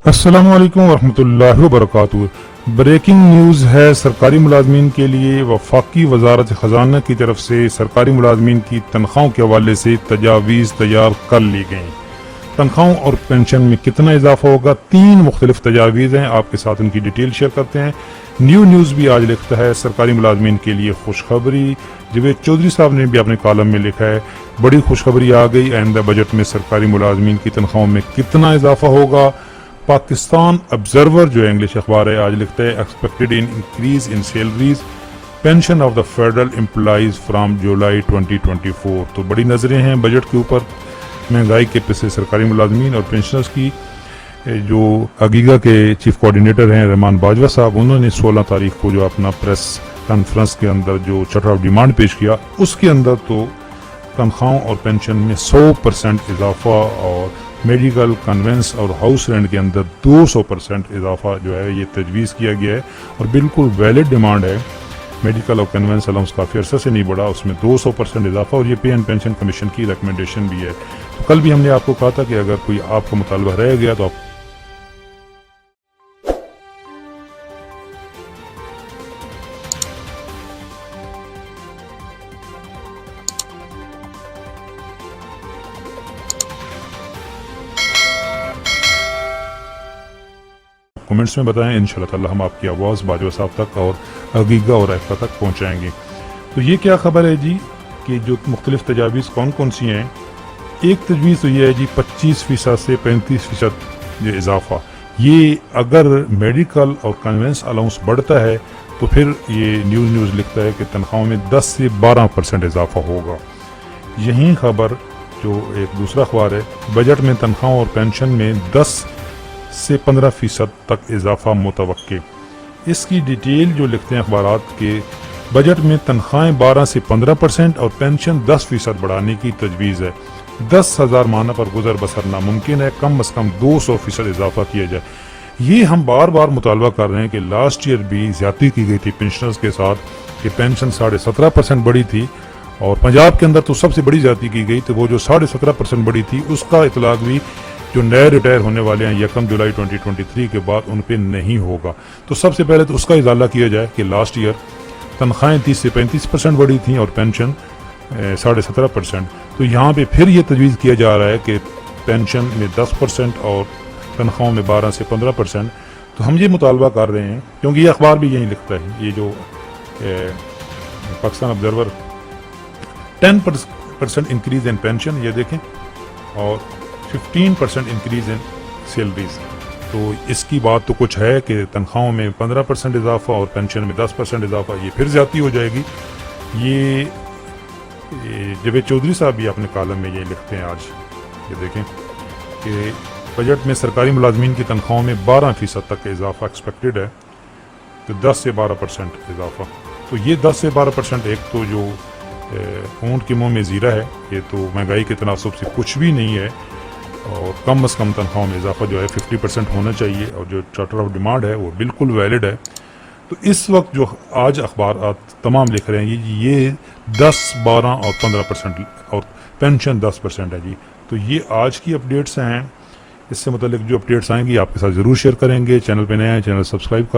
अस्सलामु अलैकुम वरहमतुल्लाहि वबरकातुहू। ब्रेकिंग न्यूज़ है सरकारी मुलाजमीन के लिए। वफाकी वजारत खजाना की तरफ से सरकारी मुलाजमीन की तनख्वाहों के हवाले से तजावीज़ तैयार कर ली गई। तनख्वाहों और पेंशन में कितना इजाफा होगा, 3 मुख्तलिफ तजावीज़ हैं, आपके साथ उनकी डिटेल शेयर करते हैं। न्यूज़ भी आज लिखता है सरकारी मुलाजमीन के लिए खुशखबरी। जवेद चौधरी साहब ने भी अपने कॉलम में लिखा है बड़ी खुशखबरी आ गई, आइंदा बजट में सरकारी मुलाजमीन की तनख्वाहों में कितना इजाफा होगा। पाकिस्तान ऑब्जर्वर जो इंग्लिश अखबार है आज लिखता है expected in increase in salaries pension of the federal employees from July 2024। तो बड़ी नजरें हैं बजट के ऊपर। महंगाई के पैसे सरकारी मुलाजमीन और पेंशनर्स की। जो अगीगा के चीफ कोऑर्डिनेटर हैं रहमान बाजवा साहब, उन्होंने 16 तारीख को जो अपना प्रेस कॉन्फ्रेंस के अंदर जो चार्टर ऑफ डिमांड पेश किया, उसके अंदर तो तनख्वाहों और पेंशन में 100% इजाफा और मेडिकल कन्वेंस और हाउस रेंट के अंदर 200% इजाफा जो है ये तजवीज़ किया गया है और बिल्कुल वैलिड डिमांड है। मेडिकल और कन्वेंस अलाउंस काफ़ी अरसे से नहीं बढ़ा, उसमें 200% इजाफा और ये पे एंड पेंशन कमीशन की रिकमेंडेशन भी है। तो कल भी हमने आपको कहा था कि अगर कोई आपका मुतालबा रह गया तो आप कमेंट्स में बताएं। इंशाल्लाह ताला हम आपकी आवाज़ बाजवा साहब तक और अगीगा और ऐफा तक पहुँचाएँगे। तो ये क्या खबर है जी कि जो मुख्तलिफ तजावीज़ कौन कौन सी हैं। एक तजवीज़ तो ये है जी 25% से 35% ये इजाफा। ये अगर मेडिकल और कन्वेंस अलाउंस बढ़ता है तो फिर ये न्यूज़ लिखता है कि तनख्वाहों में 10 से 12% इजाफा होगा। यही खबर जो एक दूसरा अखबार है, बजट में तनख्वाहों और पेंशन में 10 से 15% तक इजाफा मुतवक्के। इसकी डिटेल जो लिखते हैं अखबारात के, बजट में तनख्वाहें 12 से 15% और पेंशन 10% बढ़ाने की तजवीज़ है। 10,000 माना पर गुजर बसर नामुमकिन है, कम अज़ कम 200% इजाफा किया जाए। ये हम बार बार मुतालबा कर रहे हैं कि लास्ट ईयर भी ज्यादती की गई थी पेंशनर्स के साथ कि पेंशन 17.5% बढ़ी थी और पंजाब के अंदर तो सबसे बड़ी ज्यादती की गई। तो वो जो 17.5% बढ़ी थी उसका इतलाक भी जो नए रिटायर होने वाले हैं 1 जुलाई 2023 के बाद उन पे नहीं होगा। तो सबसे पहले तो उसका इजाला किया जाए कि लास्ट ईयर तनख्वाहें 30 से 35% बढ़ी थी और पेंशन 17.5%। तो यहाँ पे फिर ये तजवीज़ किया जा रहा है कि पेंशन में 10% और तनख्वाहों में 12 से 15%। तो हम ये मुतालबा कर रहे हैं क्योंकि ये अखबार भी यही लिखता है। ये जो Pakistan observer 10% increase in pension ये देखें और 15% इंक्रीज इन सैलरीज। तो इसकी बात तो कुछ है कि तनख्वाहों में 15% इजाफा और पेंशन में 10% इजाफा, ये फिर ज्यादती हो जाएगी। ये जवेद चौधरी साहब भी अपने कॉलम में ये लिखते हैं आज। ये देखें कि बजट में सरकारी मुलाजमीन की तनख्वाहों में 12% तक का इजाफा एक्सपेक्टेड है, तो 10 से 12% इजाफा। तो ये 10 से 12% एक तो जो ऊँट के मुँह में जीरा है, ये तो महंगाई के तनासब से कुछ भी नहीं है और कम अज़ कम तनख्वाहों में इजाफा जो है 50% होना चाहिए और जो चार्टर ऑफ डिमांड है वो बिल्कुल वैलिड है। तो इस वक्त जो आज अखबार तमाम लिख रहे हैं ये 10, 12 और 15% और पेंशन 10% है जी। तो ये आज की अपडेट्स हैं। इससे मतलब जो अपडेट्स आएंगी आपके साथ ज़रूर शेयर करेंगे। चैनल पे नए हैं, चैनल सब्सक्राइब कर